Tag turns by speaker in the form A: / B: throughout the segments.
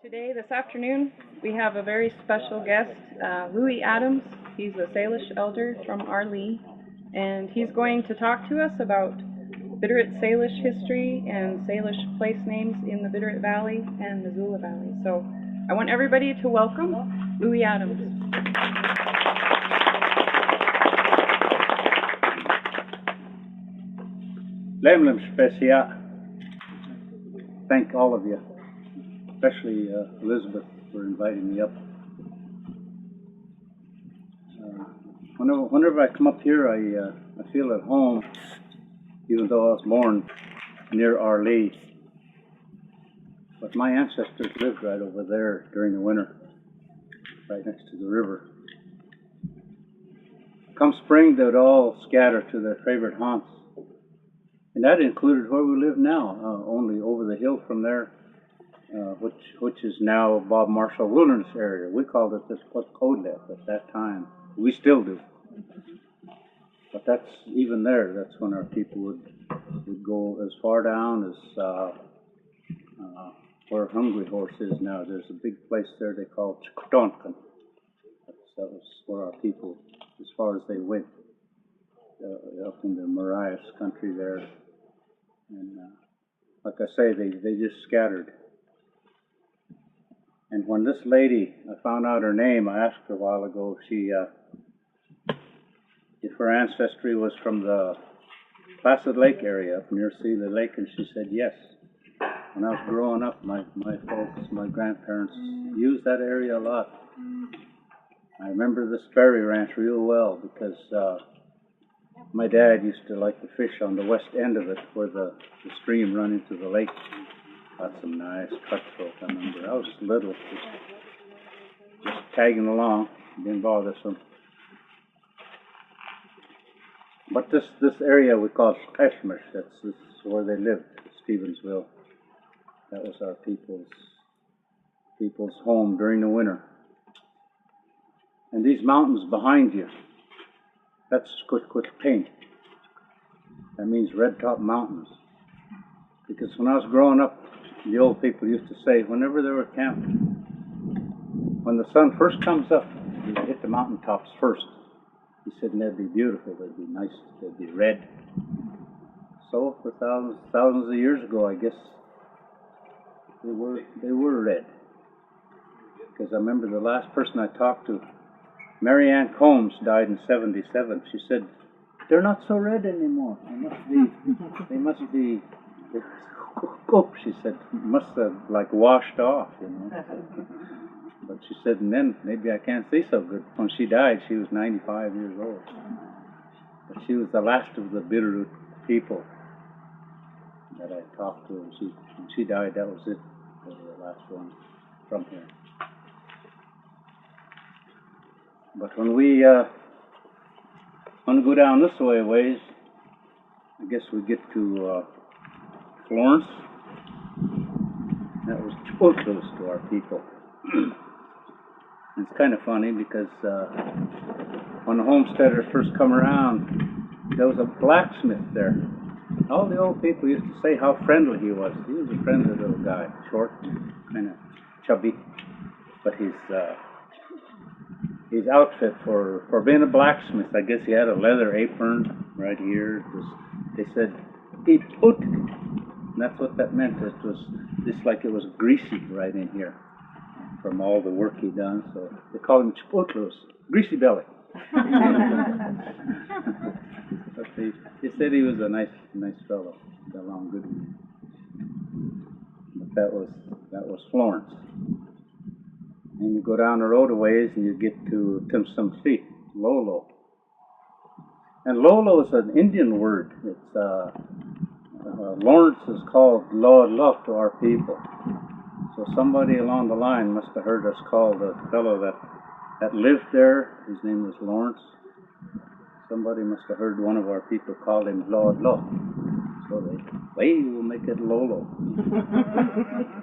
A: Today, this afternoon, we have a very special guest, Louis Adams. He's a Salish elder from Arlee, and he's going to talk to us about Bitterroot Salish history and Salish place names in the Bitterroot Valley and Missoula Valley. So I want everybody to welcome Louis Adams.
B: Lemlem Specia. Thank all of you, especially Elizabeth, for inviting me up. Whenever I come up here, I feel at home, even though I was born near Arlee. But my ancestors lived right over there during the winter, right next to the river. Come spring, they would all scatter to their favorite haunts. And that included where we live now, only over the hill from there, which is now Bob Marshall Wilderness Area. We called it this Kodlep at that time. We still do. But that's even there. That's when our people would go as far down as where Hungry Horse is now. There's a big place there they call Chikotonkan. That was where our people, as far as they went, up in the Marias country there. And like I say, they just scattered. And when this lady, I found out her name, I asked her a while ago if her ancestry was from the Placid Lake area up near Sealy Lake, and she said yes. When I was growing up, my folks, my grandparents used that area a lot. I remember the Sperry Ranch real well because my dad used to like to fish on the west end of it where the stream run into the lake. Got some nice cutthroat, I remember. I was little, just tagging along, didn't bother some. But this area we call Skeshmish, that's where they lived, Stevensville. That was our people's home during the winter. And these mountains behind you, that's Paint. That means Red Top Mountains. Because when I was growing up, the old people used to say, whenever they were camping, when the sun first comes up, you hit the mountaintops first. He said, and they'd be beautiful, they'd be nice, they'd be red. So for thousands of years ago, I guess they were red. Because I remember the last person I talked to, Mary Ann Combs, died in '77. She said, they're not so red anymore. They must be, she said, must have like washed off, you know. But she said, and then maybe I can't see so good. When she died, she was 95 years old. But she was the last of the Bitterroot people that I talked to. And when she died, that was it. That was the last one from here. But when we go down this way a ways, I guess we get to Florence. That was Chipotle to our people. It's kind of funny because when the homesteaders first come around, there was a blacksmith there. All the old people used to say how friendly he was. He was a friendly little guy, short, kind of chubby, but his outfit for being a blacksmith, I guess he had a leather apron right here. They said, "Eat put." And that's what that meant. It was just like it was greasy right in here from all the work he'd done. So they called him Chipotlos, greasy belly. But they said he was a nice fellow. Got along good with him. But that was Florence. And you go down the road a ways and you get to Timsumsi, Lolo. And Lolo is an Indian word. It's Lawrence is called Lord Luck to our people. So somebody along the line must have heard us call the fellow that lived there. His name was Lawrence. Somebody must have heard one of our people call him Lord Luck. So they will make it Lolo,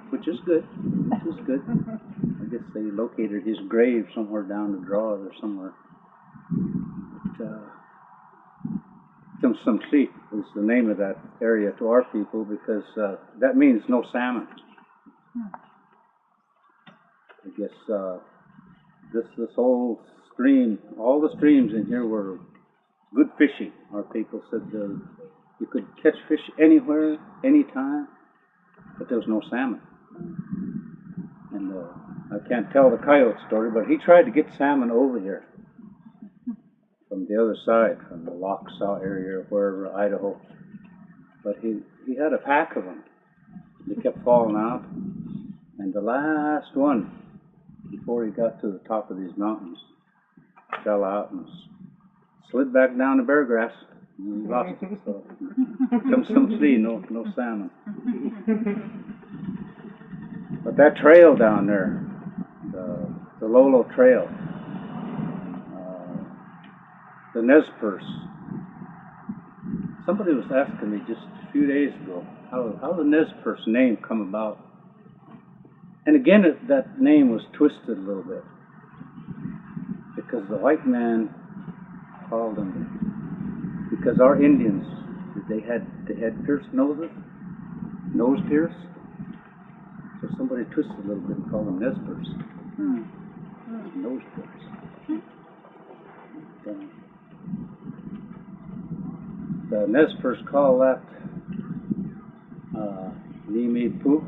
B: which is good. I guess they located his grave somewhere down the draw or somewhere. Timsumsi is the name of that area to our people because that means no salmon. I guess this whole stream, all the streams in here were good fishing. Our people said you could catch fish anywhere, anytime, but there was no salmon. And I can't tell the coyote story, but he tried to get salmon over here from the other side, from the Lochsaw area or wherever, Idaho. But he had a pack of them. They kept falling out. And the last one, before he got to the top of these mountains, fell out and slid back down the bear grass. And he lost it. So come some see, no salmon. But that trail down there, the Lolo Trail, the Nez Perce. Somebody was asking me just a few days ago how the Nez Perce name come about. And again, that name was twisted a little bit because the white man called them, because our Indians, they had pierced noses, nose pierced. So somebody twisted a little bit and called them Nez Perce. Nose pierce. The Nez Perce call that Nimi Poo.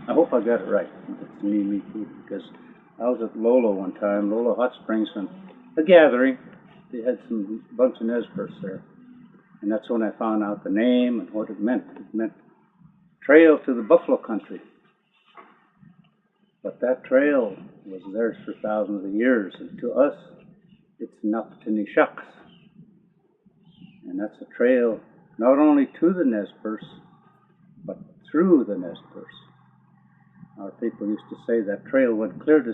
B: I hope I got it right. It's Nimi Poo, because I was at Lolo one time, Lolo Hot Springs, and a gathering. They had some bunch of Nez Perce there, and that's when I found out the name and what it meant. It meant trail to the buffalo country. But that trail was theirs for thousands of years, and to us, it's Nuktanishaks. And that's a trail not only to the Nez Perce, but through the Nez Perce. Our people used to say that trail went clear to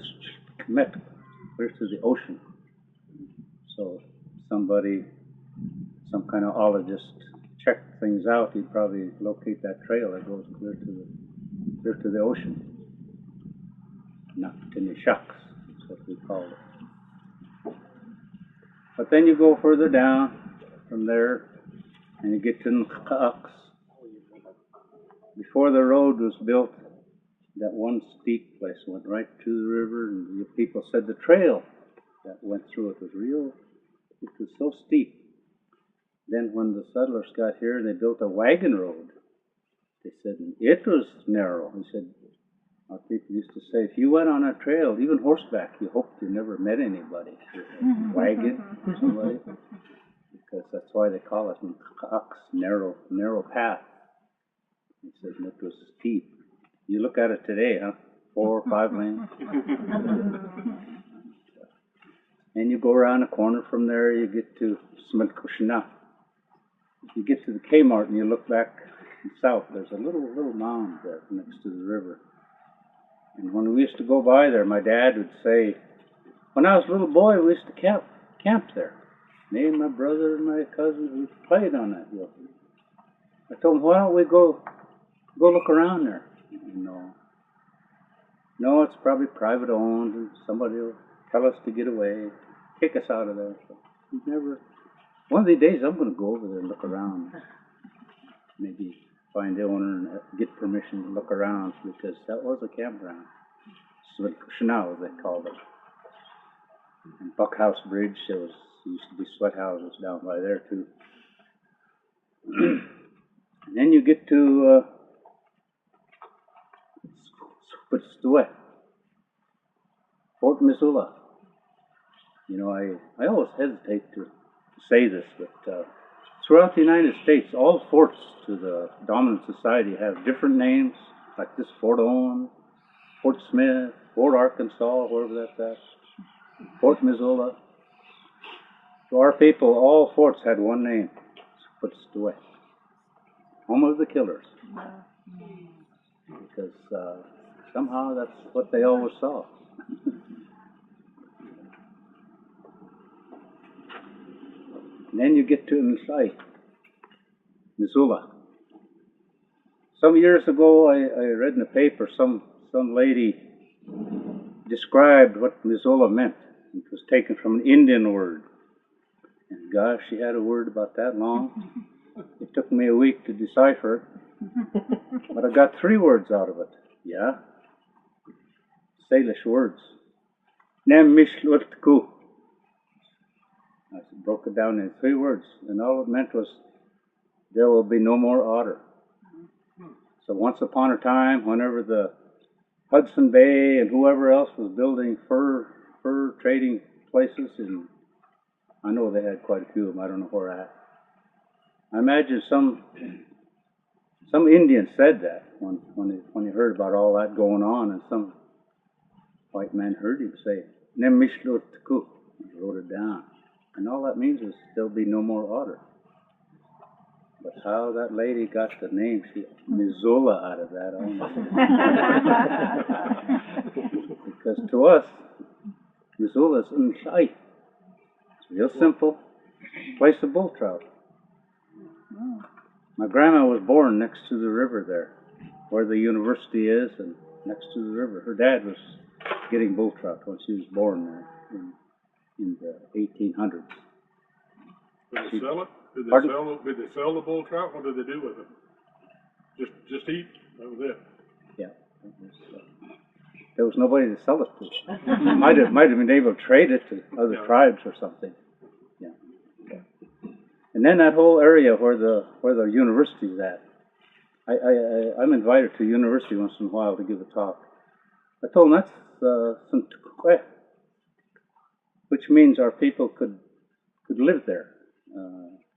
B: Schmidt, clear to the ocean. So some kind of ologist checked things out, he'd probably locate that trail that goes clear to the ocean. Nuktanishaks, that's what we call it. But then you go further down from there, and you get to Nkaks. Before the road was built, that one steep place went right to the river, and the people said the trail that went through it was so steep. Then when the settlers got here, they built a wagon road. They said it was narrow. He said, our people used to say, if you went on that trail, even horseback, you hoped you never met anybody. Wagon or somebody. Because that's why they call it narrow path. He said it was steep. You look at it today, 4 or 5 lanes. And you go around a corner from there, you get to Smilkushna. You get to the Kmart and you look back south, there's a little mound there next to the river. And when we used to go by there, my dad would say, when I was a little boy, we used to camp there. Me and my brother and my cousins, we played on that hill. I told him, why don't we go look around there? No, it's probably private owned, and somebody will tell us to get away, kick us out of there. So one of these days I'm going to go over there and look around. Maybe find the owner and get permission to look around, because that was a campground. Switkshna, as they called it. And Buckhouse Bridge, there used to be sweat houses down by there too. And then you get to Fort Missoula. I always hesitate to say this, but throughout the United States, all forts to the dominant society have different names, like this Fort Owen, Fort Smith, Fort Arkansas, wherever that's at, Fort Missoula. To our people, all forts had one name, Squatstaway, home of the killers. Because somehow that's what they always saw. And then you get to Nisai, Missoula. Some years ago, I read in the paper, some lady described what Missoula meant. It was taken from an Indian word. And gosh, she had a word about that long. It took me a week to decipher it. But I got 3 words out of it. Yeah. Salish words. Nem mishlutku. I broke it down in 3 words, and all it meant was, there will be no more otter. So once upon a time, whenever the Hudson Bay and whoever else was building fur trading places, and I know they had quite a few of them, I don't know where at. I imagine some Indian said that when he heard about all that going on, and some white man heard him say, Nem mishlutku. He wrote it down. And all that means is there'll be no more otter. But how that lady got the name, Missoula, out of that, I don't know. Because to us, Missoula is Nshai. It's real simple. Place of bull trout. My grandma was born next to the river there, where the university is, and next to the river. Her dad was getting bull trout when she was born there in the 1800s.
C: Did they sell it? Did they sell the bull trout? What did they do with it? Just eat? That was it.
B: Yeah. There was nobody to sell it to. might have been able to trade it to other tribes or something. Yeah. And then that whole area where the university's at. I'm invited to university once in a while to give a talk. I told them that's Suntukwe, which means our people could live there,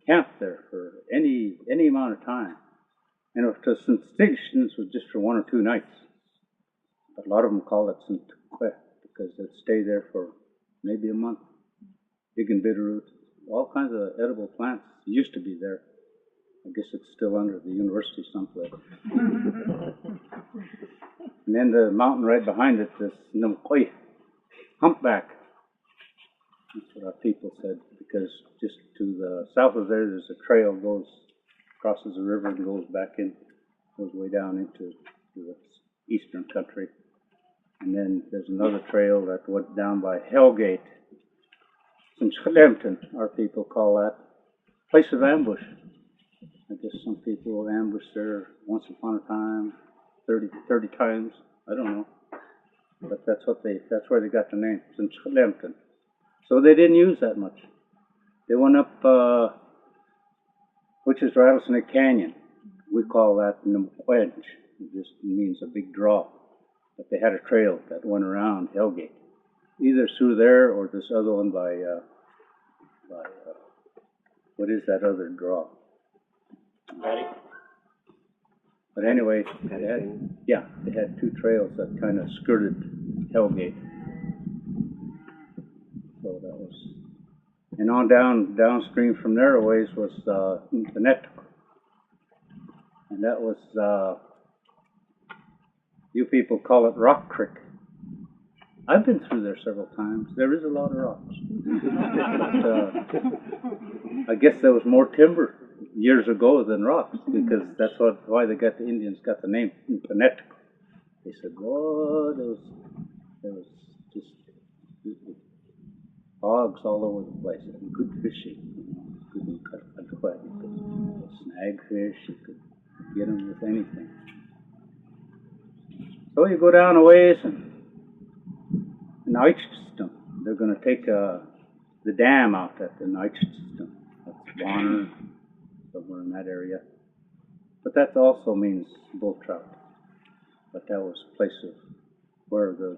B: camp there for any amount of time. And if the Sunstitions was just for 1 or 2 nights. But a lot of them call it Suntukwe because they'd stay there for maybe a month, digging bitterroot, all kinds of edible plants used to be there. I guess it's still under the university someplace. And then the mountain right behind it, this Numkoi, humpback. That's what our people said, because just to the south of there's a trail goes, crosses the river and goes back in, goes way down into the eastern country. And then there's another trail that went down by Hellgate. From Skellempton, our people call that place of ambush. I guess some people ambushed there once upon a time, 30 times, I don't know. But that's where they got the name, from Skellempton. So they didn't use that much. They went up, which is Rattlesnake Canyon. We call that Numquench. It just means a big draw. But they had a trail that went around Hellgate, either through there or this other one by what is that other draw? But anyway, they had 2 trails that kind of skirted Hellgate. So that was, and on downstream from there a ways was Internet, and that was you people call it Rock Creek. I've been through there several times. There is a lot of rocks. But, I guess there was more timber years ago than rocks, because that's why the Indians got the name Internet. They said, "Oh, there was just hogs all over the place, and good fishing. You couldn't cut a you could snag fish, you could get them with anything." So you go down a ways, and in Eichstum, they're going to take the dam out at the Eichstum. That's Bonner, somewhere in that area. But that also means bull trout. But that was a place of where the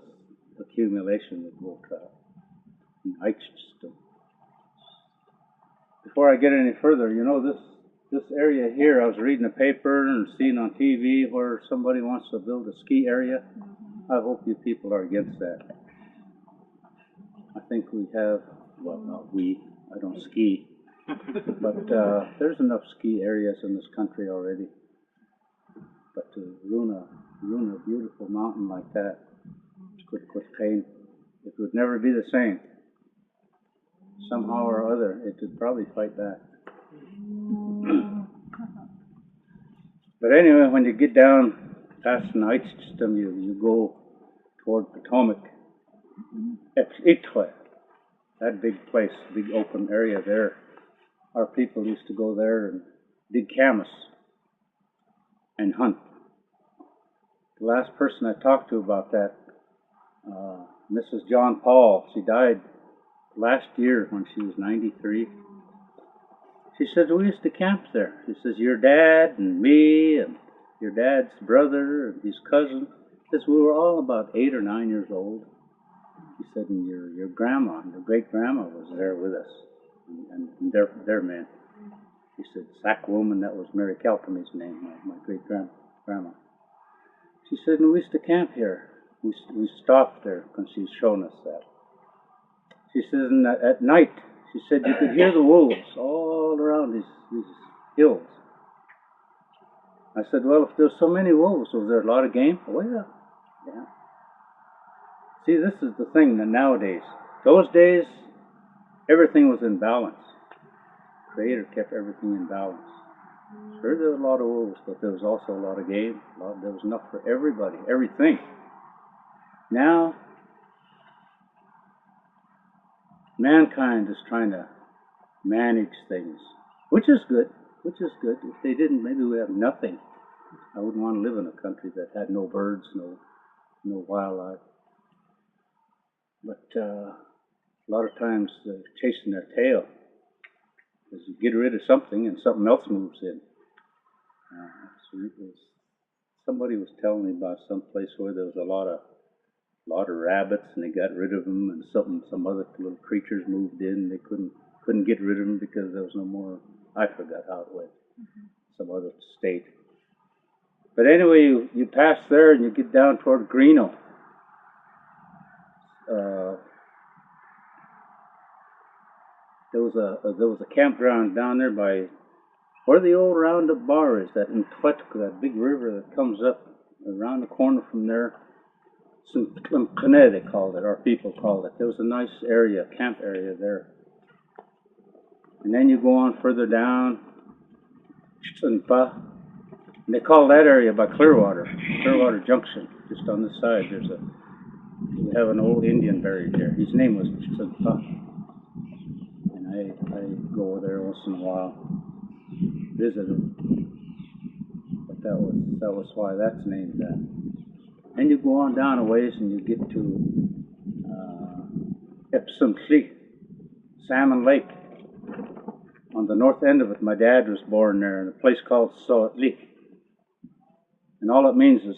B: accumulation of bull trout. In Eichstum. Before I get any further, you know, this area here, I was reading a paper and seeing on TV where somebody wants to build a ski area. I hope you people are against that. I think we have, well, not we, I don't ski, but there's enough ski areas in this country already. But to ruin a beautiful mountain like that, it would never be the same. Somehow or other, it would probably fight back. But anyway, when you get down past the night system, you go toward Potomac. That big place, big open area there. Our people used to go there and dig camas and hunt. The last person I talked to about that Mrs. John Paul. She died last year when she was 93. She says, we used to camp there. She says, your dad and me and your dad's brother and his cousin. She says, we were all about 8 or 9 years old. She said, and your grandma, your great-grandma was there with us, and their men. She said, Sack woman, that was Mary Kelpamy's name, my great-grandma. She said, and we used to camp here. We stopped there when she's shown us that. She says, and at night, she said, you could hear the wolves all around these hills. I said, well, if there's so many wolves, was there a lot of game? Oh, yeah. See, this is the thing that nowadays, those days, everything was in balance. The Creator kept everything in balance. Sure, there was a lot of wolves, but there was also a lot of game. There was enough for everybody, everything. Now, mankind is trying to manage things, which is good. If they didn't, maybe we have nothing. I wouldn't want to live in a country that had no birds, no wildlife. But a lot of times they're chasing their tail, because you get rid of something and something else moves in. Somebody was telling me about some place where there was a lot of rabbits, and they got rid of them, and some other little creatures moved in. They couldn't get rid of them because there was no more. I forgot how it went. Some other state. But anyway, you pass there and you get down toward Greeno. There was a campground down there by where the old Roundup bar is, that that big river that comes up around the corner from there. Kane, they called it, our people called it. There was a nice area, camp area there. And then you go on further down, and they call that area by Clearwater Junction. Just on this side, we have an old Indian buried there. His name was Chitsunpa. And I go over there once in a while, visit him. But that was why that's named that. Then you go on down a ways and you get to Epsom Creek, Salmon Lake. On the north end of it, my dad was born there in a place called Salt Lake. And all it means is,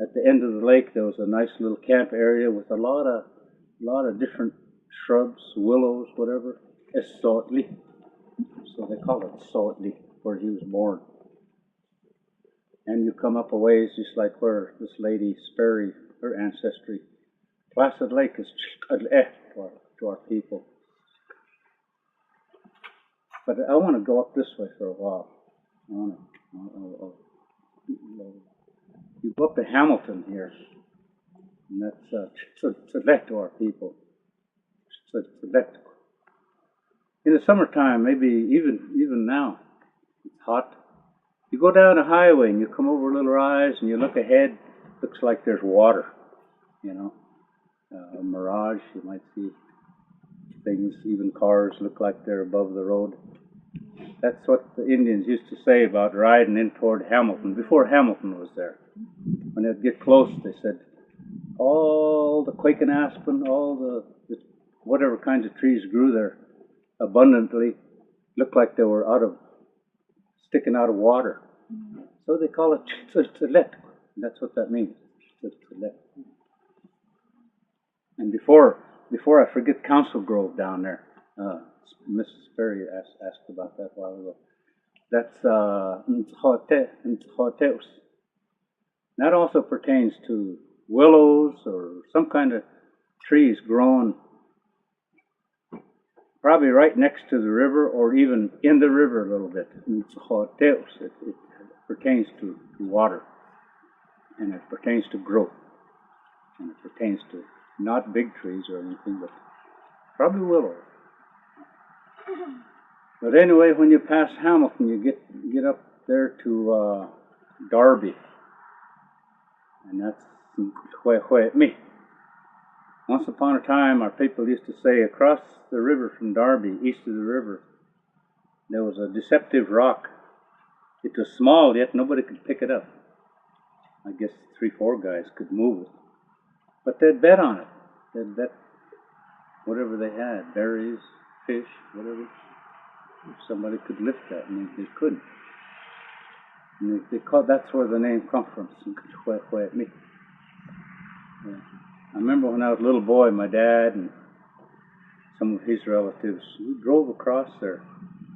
B: at the end of the lake, there was a nice little camp area with a lot of different shrubs, willows, whatever. It's Salt Lake. So they call it Salt Lake, where he was born. And you come up a ways, just like where this lady Sperry, her ancestry. Placid Lake is to our people. But I want to go up this way for a while. You go up to Hamilton here, and that's Tibet to our people. Tibet. In the summertime, maybe even now, it's hot. You go down a highway and you come over a little rise and you look ahead. Looks like there's water, a mirage. You might see things, even cars look like they're above the road. That's what the Indians used to say about riding in toward Hamilton, before Hamilton was there. When they'd get close, they said, all the quaking aspen, all the whatever kinds of trees grew there abundantly, looked like they were sticking out of water. So they call it Tzilet. That's what that means, Tzilet. And before I forget Council Grove down there, Mrs. Sperry asked about that a while ago. That's Ntshoteus. That also pertains to willows or some kind of trees grown probably right next to the river or even in the river a little bit. Ntshoteus. It pertains to water, and it pertains to growth, and it pertains to not big trees or anything, but probably willows. But anyway, when you pass Hamilton, you get up there to Darby, and that's me. Once upon a time, our people used to say across the river from Darby, east of the river, there was a deceptive rock. It was small, yet nobody could pick it up. I guess 3-4 guys could move it, but they'd bet on it. that whatever they had, berries, fish, whatever, if somebody could lift that, and they couldn't. And they called, that's where the name comes from, me. Yeah. I remember when I was a little boy, my dad and some of his relatives, we drove across there.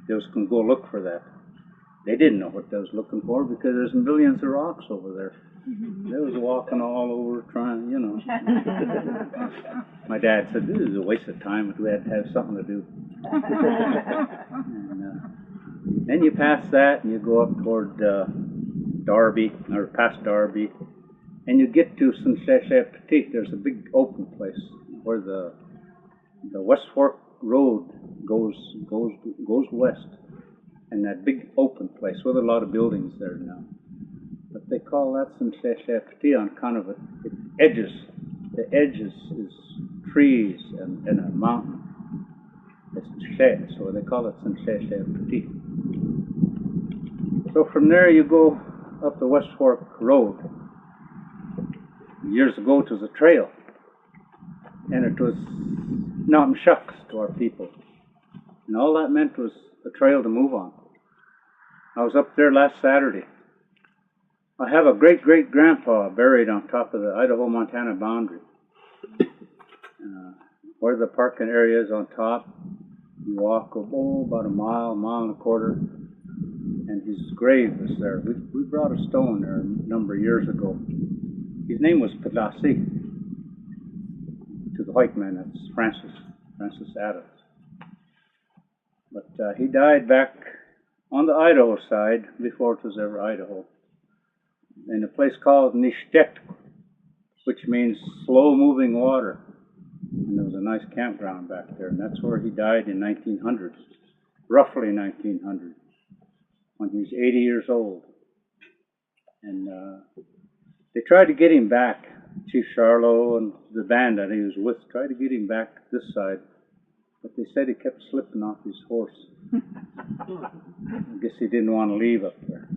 B: They was going to go look for that. They didn't know what they was looking for because there's millions of rocks over there. They was walking all over trying, you know. My dad said, this is a waste of time if we had to have something to do. And then you pass that and you go up toward Darby, or past Darby, and you get to Saint-Petit. There's a big open place where the West Fork Road goes west, and that big open place with a lot of buildings there now. But they call that Saint-Petit on account of it edges. The edges is trees and a mountain. It's so they call it Saint-Petit. So from there you go up the West Fork Road. Years ago it was a trail, and it was Nam Shucks to our people. And all that meant was a trail to move on. I was up there last Saturday. I have a great-great-grandpa buried on top of the Idaho-Montana boundary. Where the parking area is on top, you walk about a mile and a quarter, and his grave is there. We brought a stone there a number of years ago. His name was Padlassi. To the white man, that's Francis Adams. But he died back on the Idaho side before it was ever Idaho, in a place called Nishtek, which means slow-moving water. And there was a nice campground back there, and that's where he died in 1900, roughly 1900, when he was 80 years old. And they tried to get him back. Chief Charlot and the band that he was with tried to get him back this side, but they said he kept slipping off his horse. I guess he didn't want to leave up there.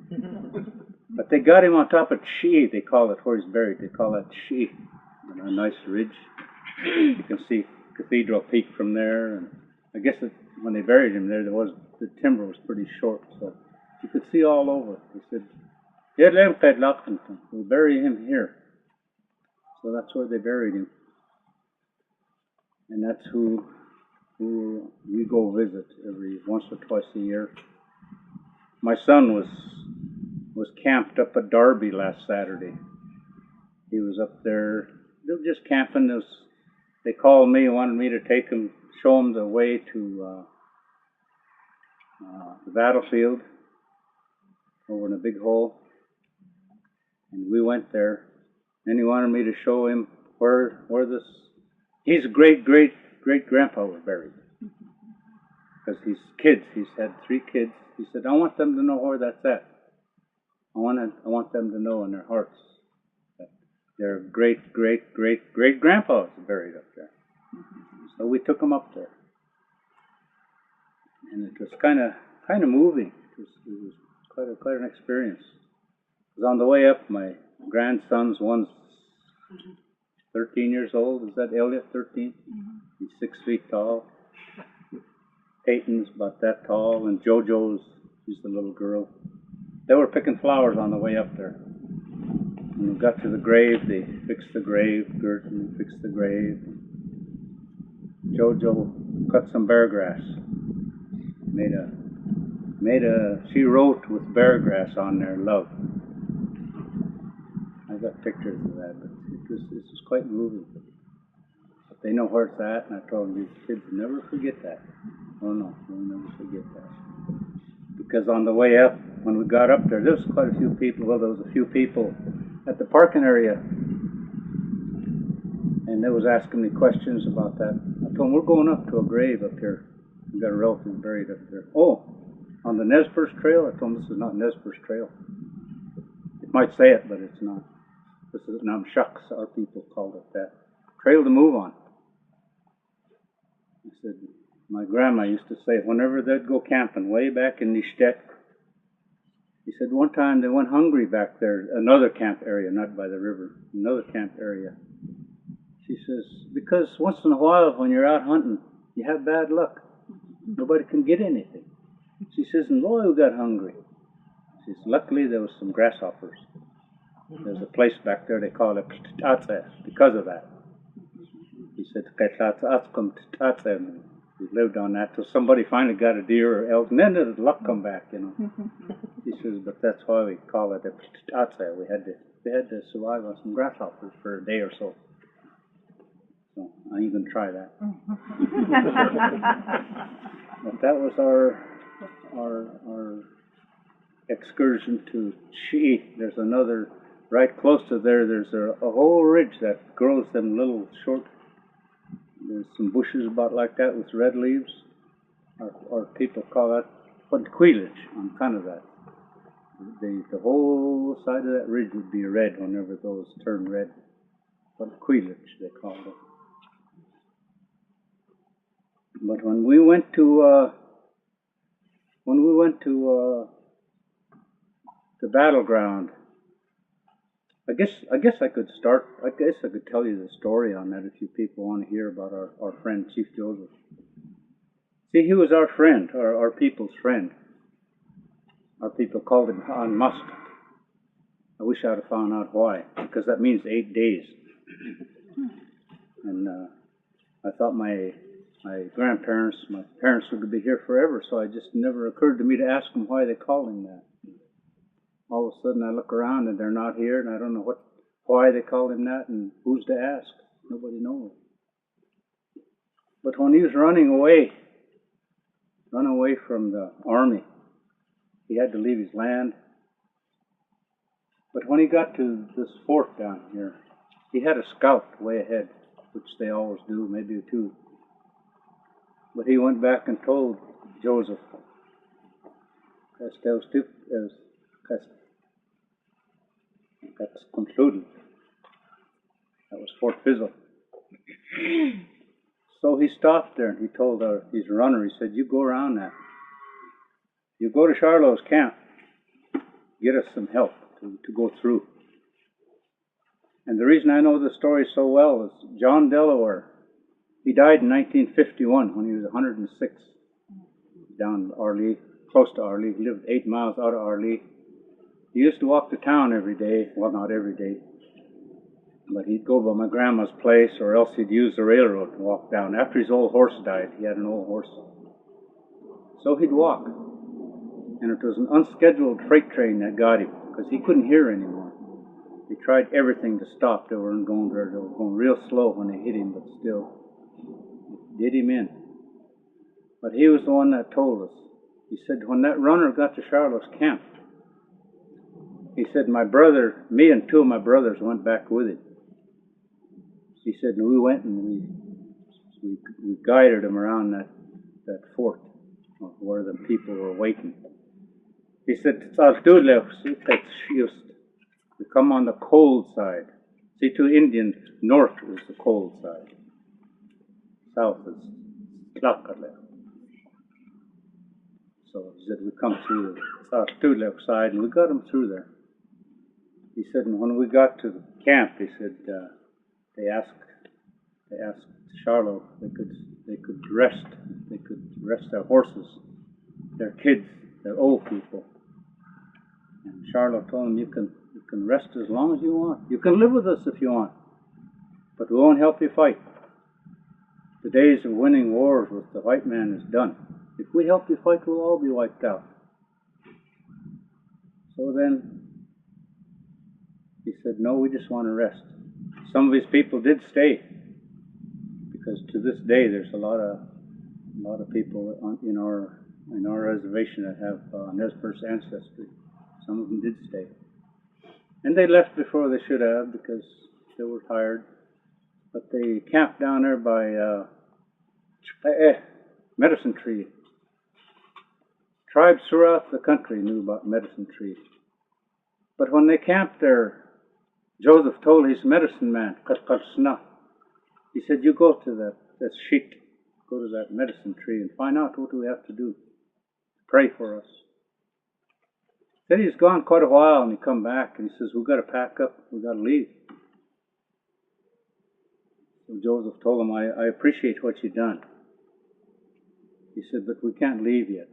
B: But they got him on top of Chi, they call it, where he's buried. They call that Chi, a nice ridge. You can see Cathedral Peak from there, and I guess when they buried him there, the timber was pretty short, so you could see all over. They said, we'll bury him here. So that's where they buried him. And that's who we go visit every once or twice a year. My son was camped up at Darby last Saturday. He was up there. They were just camping. They called me, wanted me to take him, show him the way to the battlefield over in a big hole. And we went there. And he wanted me to show him where his great-great-great-grandpa was buried. Because his kids, he's had 3 kids. He said, I want them to know where that's at. I want them to know in their hearts that their great-great-great-great-grandpa was buried up there. So we took him up there. And it was kind of moving. It was quite an experience. Because on the way up, my grandsons, one's 13 years old. Is that Elliot, 13? He's 6 feet tall. Peyton's about that tall, and JoJo's, she's the little girl. They were picking flowers on the way up there. When we got to the grave, they fixed the grave, Gertrude fixed the grave. JoJo cut some bear grass. She wrote with bear grass on there, love. I got pictures of that, but this is quite moving. But they know where it's at, and I told them, these kids never forget that. Oh no, they'll never forget that. Because on the way up, when we got up there was quite a few people. Well, there was a few people at the parking area, and they was asking me questions about that. I told them, we're going up to a grave up here. We got a relative buried up there. Oh, on the Nez Perce Trail? I told them this is not Nez Perce Trail. It might say it, but it's not. This is Nam Shucks, our people called it that. Trail to move on. I said, my grandma used to say, whenever they'd go camping way back in Nishtek, he said one time they went hungry back there, another camp area, not by the river, another camp area. She says, because once in a while when you're out hunting, you have bad luck. Nobody can get anything. She says, and boy, we got hungry. She says, luckily there was some grasshoppers. There's a place back there they call it Tatsa because of that. He said, and we lived on that till somebody finally got a deer or elk, and then the luck come back, you know. He says, but that's why we call it a Tatsa. We had to survive on some grasshoppers for a day or so. So I ain't gonna try that. But that was our excursion to Chi. There's another right close to there. There's a whole ridge that grows them little short. There's some bushes about like that with red leaves. Or people call that quilage on kind of that. The whole side of that ridge would be red whenever those turn red. Quilage they called it. But when we went to the battleground, I guess I could start. I guess I could tell you the story on that if you people want to hear about our friend Chief Joseph. See, he was our friend, our people's friend. Our people called him Han Muscat. I wish I'd have found out why, because that means 8 days. And I thought my grandparents, my parents would be here forever, so it just never occurred to me to ask them why they called him that. All of a sudden I look around and they're not here, and I don't know why they called him that, and who's to ask? Nobody knows. But when he was running away from the army, he had to leave his land. But when he got to this fort down here, he had a scout way ahead, which they always do, maybe two. But he went back and told Joseph, that's concluded. That was Fort Fizzle. So he stopped there and he told his runner, he said, you go around that. You go to Charlot's camp, get us some help to go through. And the reason I know the story so well is John Delaware. He died in 1951 when he was 106, down Arlee, close to Arlee. He lived 8 miles out of Arlee. He used to walk to town every day. Well, not every day, but he'd go by my grandma's place, or else he'd use the railroad and walk down. After his old horse died, he had an old horse. So he'd walk. And it was an unscheduled freight train that got him, because he couldn't hear anymore. He tried everything to stop. They were going real slow when they hit him, but still, it did him in. But he was the one that told us. He said, when that runner got to Charlot's camp, he said, me and 2 of my brothers went back with him. He said, and we went and we guided him around that fort where the people were waiting. He said, we come on the cold side. See, to Indians, north is the cold side. South is Tlakale. So he said, we come through the left side, and we got him through there. He said, and when we got to the camp, he said, they asked Charlot they could rest their horses, their kids, their old people. And Charlot told them, you can rest as long as you want. You can live with us if you want, but we won't help you fight. The days of winning wars with the white man is done. If we help you fight, we'll all be wiped out. So then he said, no, we just want to rest. Some of his people did stay, because to this day there's a lot of people in our reservation that have Nez Perce ancestry. Some of them did stay. And they left before they should have because they were tired. But they camped down there by Medicine Tree. Tribes throughout the country knew about Medicine Tree. But when they camped there, Joseph told his medicine man, he said, you go to that sheet, go to that medicine tree and find out what we have to do. Pray for us. Then he's gone quite a while and he come back and he says, we've got to pack up, we've got to leave. So Joseph told him, I appreciate what you've done. He said, but we can't leave yet.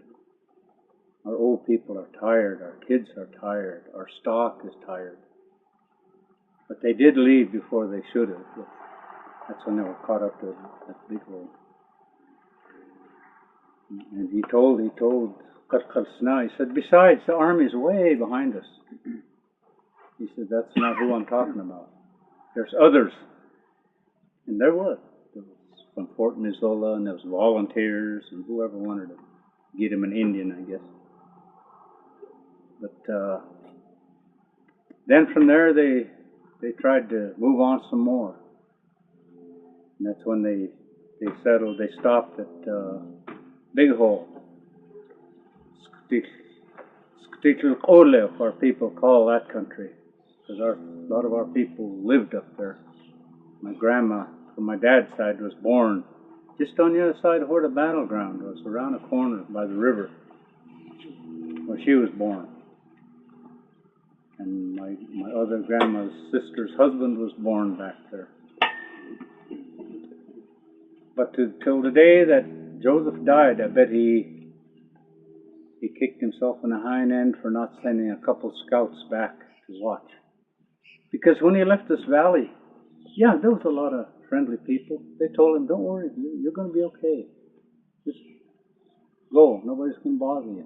B: Our old people are tired, our kids are tired, our stock is tired. But they did leave before they should have. That's when they were caught up to that big hole. And he told Qarqalsna, he said, besides, the army's way behind us. He said, that's not who I'm talking about. There's others. And there was. There was from Fort Missoula, and there was volunteers, and whoever wanted to get him an Indian, I guess. But then from there, they tried to move on some more. And that's when they settled, they stopped at Big Hole. Sktitlqole, our people call that country, because a lot of our people lived up there. My grandma, from my dad's side, was born just on the other side of where the battleground was, around a corner by the river, where she was born. And my other grandma's sister's husband was born back there. But till the day that Joseph died, I bet he kicked himself in the hind end for not sending a couple scouts back to watch. Because when he left this valley, yeah, there was a lot of friendly people. They told him, don't worry, you're going to be okay. Just go, nobody's going to bother you.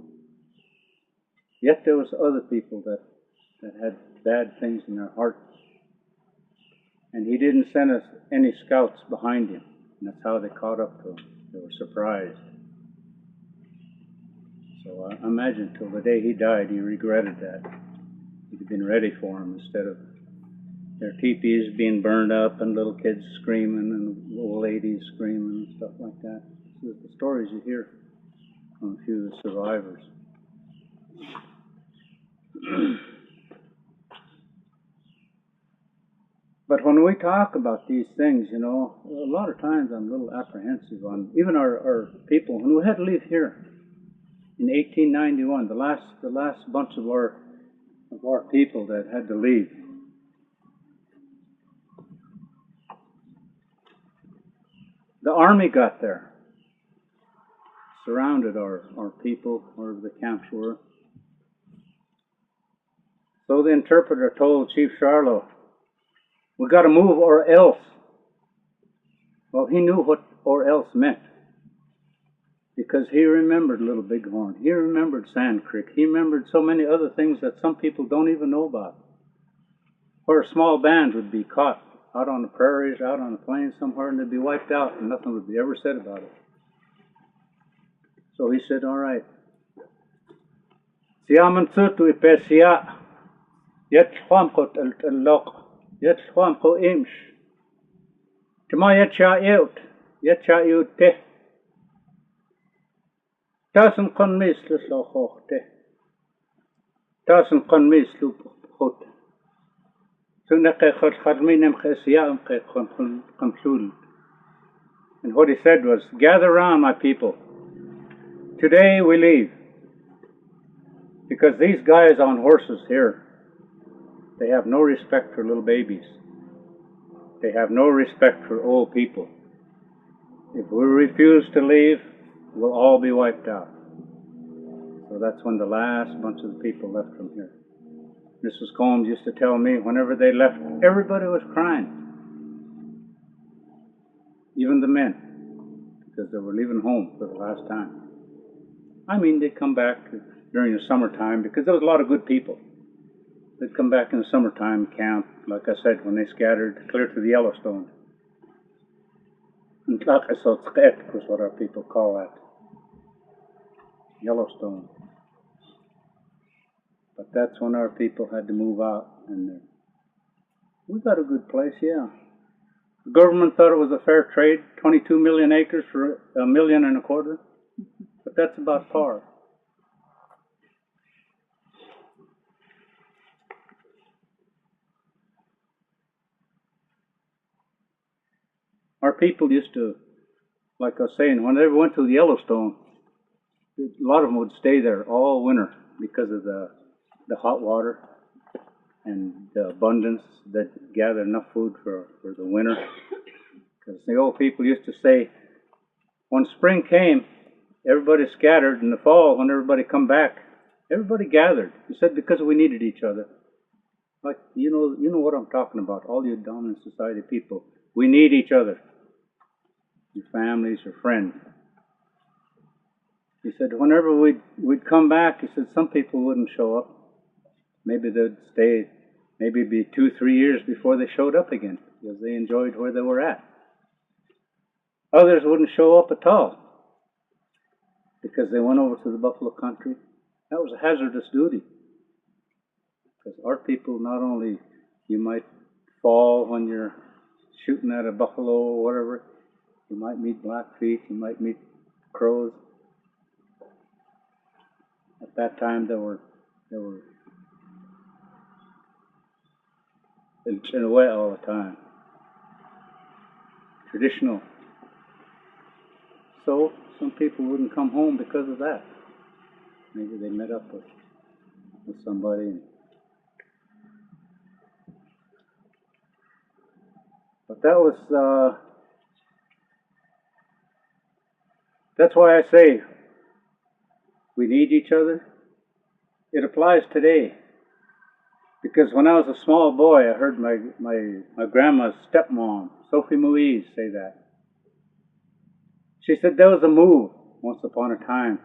B: Yet there was other people that had bad things in their hearts. And he didn't send us any scouts behind him. And that's how they caught up to him. They were surprised. So I imagine till the day he died, he regretted that. He'd been ready for him instead of their teepees being burned up and little kids screaming and old ladies screaming and stuff like that. These are the stories you hear from a few of the survivors. But when we talk about these things, you know, a lot of times I'm a little apprehensive on even our people. When we had to leave here in 1891, the last bunch of our people that had to leave, the army got there, surrounded our people wherever the camps were. So the interpreter told Chief Charlo, we got to move or else. Well, he knew what or else meant, because he remembered Little Bighorn. He remembered Sand Creek. He remembered so many other things that some people don't even know about. Where a small band would be caught out on the prairies, out on the plains somewhere, and they'd be wiped out, and nothing would be ever said about it. So he said, all right. Siamansutu ipesia, yet chwamkot el-lok. Yet swam ko imsh. Tama yet cha eut te. Tasen kon mislu so hochte. Tasen kon mislu hot. Sunake khot kharminem khesiam ke konsul. And what he said was, gather round, my people. Today we leave. Because these guys on horses here, they have no respect for little babies. They have no respect for old people. If we refuse to leave, we'll all be wiped out. So that's when the last bunch of the people left from here. Mrs. Combs used to tell me whenever they left, everybody was crying. Even the men, because they were leaving home for the last time. I mean, they'd come back during the summertime because there was a lot of good people. They'd come back in the summertime camp, like I said, when they scattered clear to the Yellowstone. And Tlaqasotskek was what our people call that. Yellowstone. But that's when our people had to move out. And we got a good place, yeah. The government thought it was a fair trade, 22 million acres for $1.25 million. But that's about par. Our people used to, like I was saying, when they went to the Yellowstone, a lot of them would stay there all winter because of the hot water and the abundance that gathered enough food for the winter. Because the old people used to say, when spring came, everybody scattered. In the fall, when everybody come back, everybody gathered. He said because we needed each other. Like, you know what I'm talking about. All you dominant society people, we need each other. Your families, your friends. He said whenever we'd come back, he said some people wouldn't show up. Maybe they'd stay, maybe it'd be 2-3 years before they showed up again because they enjoyed where they were at. Others wouldn't show up at all because they went over to the buffalo country. That was a hazardous duty. Because our people, not only you might fall when you're shooting at a buffalo or whatever, you might meet Blackfeet, you might meet crows. At that time, there were in a way all the time. Traditional. So some people wouldn't come home because of that. Maybe they met up with somebody. But that was, that's why I say we need each other. It applies today. Because when I was a small boy, I heard my grandma's stepmom, Sophie Moise, say that. She said there was a move once upon a time.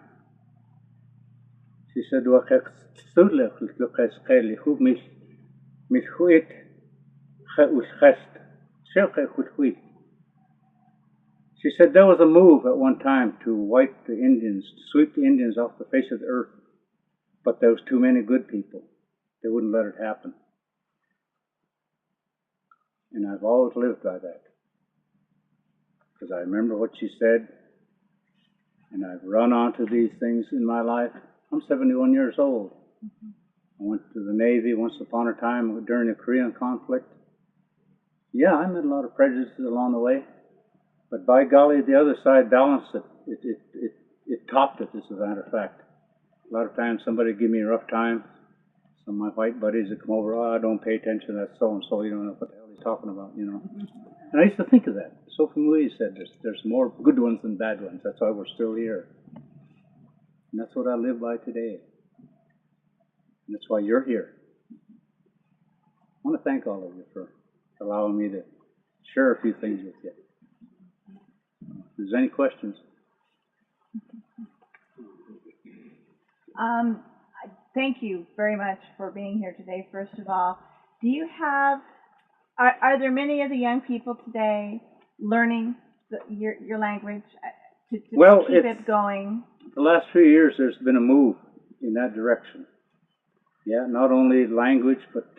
B: She said, she said there was a move at one time to wipe the Indians, to sweep the Indians off the face of the earth. But there was too many good people. They wouldn't let it happen. And I've always lived by that. Because I remember what she said, and I've run onto these things in my life. I'm 71 years old. I went to the Navy once upon a time during the Korean conflict. Yeah, I met a lot of prejudices along the way, but by golly, the other side balanced it. It topped it, as a matter of fact. A lot of times somebody would give me a rough time. Some of my white buddies would come over, oh, don't pay attention, that's so-and-so, you don't know what the hell he's talking about, you know. And I used to think of that. Sophie Louise said there's more good ones than bad ones. That's why we're still here. And that's what I live by today. And that's why you're here. I want to thank all of you for allowing me to share a few things with you. If there's any questions.
D: Thank you very much for being here today, first of all. Do you have, are there many of the young people today learning your language to keep it going?
B: The last few years there's been a move in that direction. Yeah, not only language, but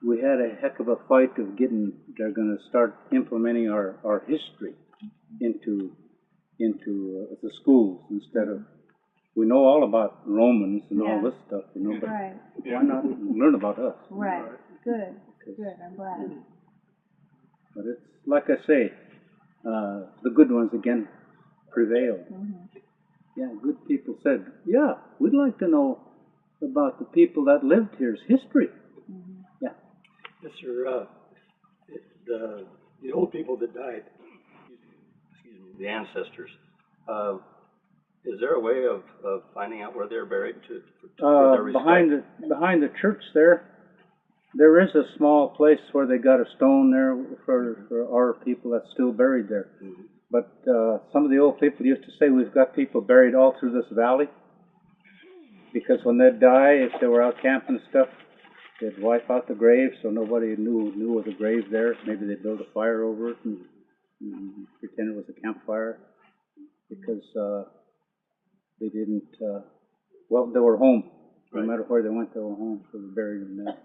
B: we had a heck of a fight of they're going to start implementing our history into the schools instead of, we know all about Romans and all this stuff, you know, but why not learn about us?
D: Right. Good. Good. I'm glad.
B: But it's, like I say, the good ones again prevail. Mm-hmm. Yeah, good people said, yeah, we'd like to know about the people that lived here's history. Mm-hmm. Yeah.
E: Yes, sir. The old people that died, excuse me, the ancestors, is there a way of finding out where they're buried to their respect?
B: Behind the church there is a small place where they got a stone there for our people that's still buried there. Mm-hmm. But some of the old people used to say we've got people buried all through this valley, because when they'd die, if they were out camping and stuff, they'd wipe out the grave so nobody knew of the grave there. Maybe they'd build a fire over it and pretend it was a campfire, because they didn't, they were home. No matter where they went, they were home, so they buried them there.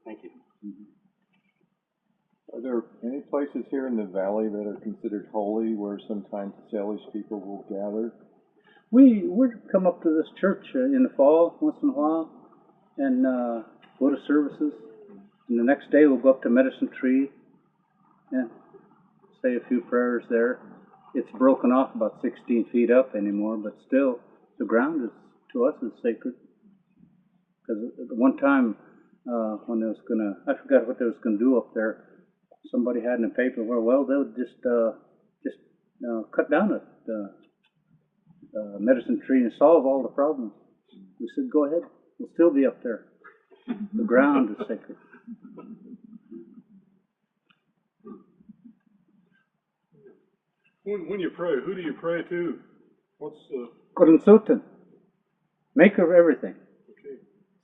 E: Thank you.
F: Mm-hmm. Are there any places here in the valley that are considered holy where sometimes the Salish people will gather?
B: We would come up to this church in the fall once in a while and go to services. And the next day we'll go up to Medicine Tree and say a few prayers there. It's broken off about 16 feet up anymore, but still the ground is, to us, is sacred. Because at one time when they was I forgot what they was going to do up there. somebody had in the paper where, well, they would just cut down a medicine tree and solve all the problems. We said, go ahead, we'll still be up there. The ground is sacred.
C: When you pray, who do you pray to? What's the...
B: Kurunsutan, maker of everything.
C: Okay.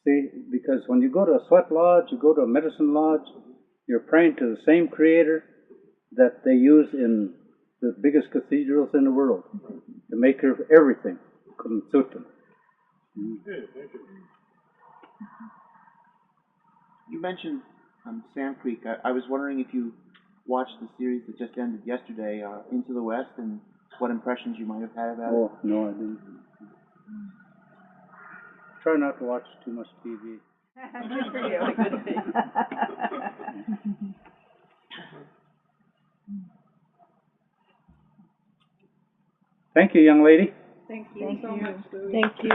B: See, because when you go to a sweat lodge, you go to a medicine lodge, you're praying to the same creator that they use in the biggest cathedrals in the world. The maker of everything, Kurunsutan.
C: Okay, thank you.
G: You mentioned Sand Creek. I was wondering if you watched the series that just ended yesterday, Into the West, and what impressions you might have had about it.
B: Oh, no, I didn't. Try not to watch too much TV.
A: Good for you. Good for you.
B: Thank you, young lady.
A: Thank you so
D: you.
A: much, Louis.
D: Thank you.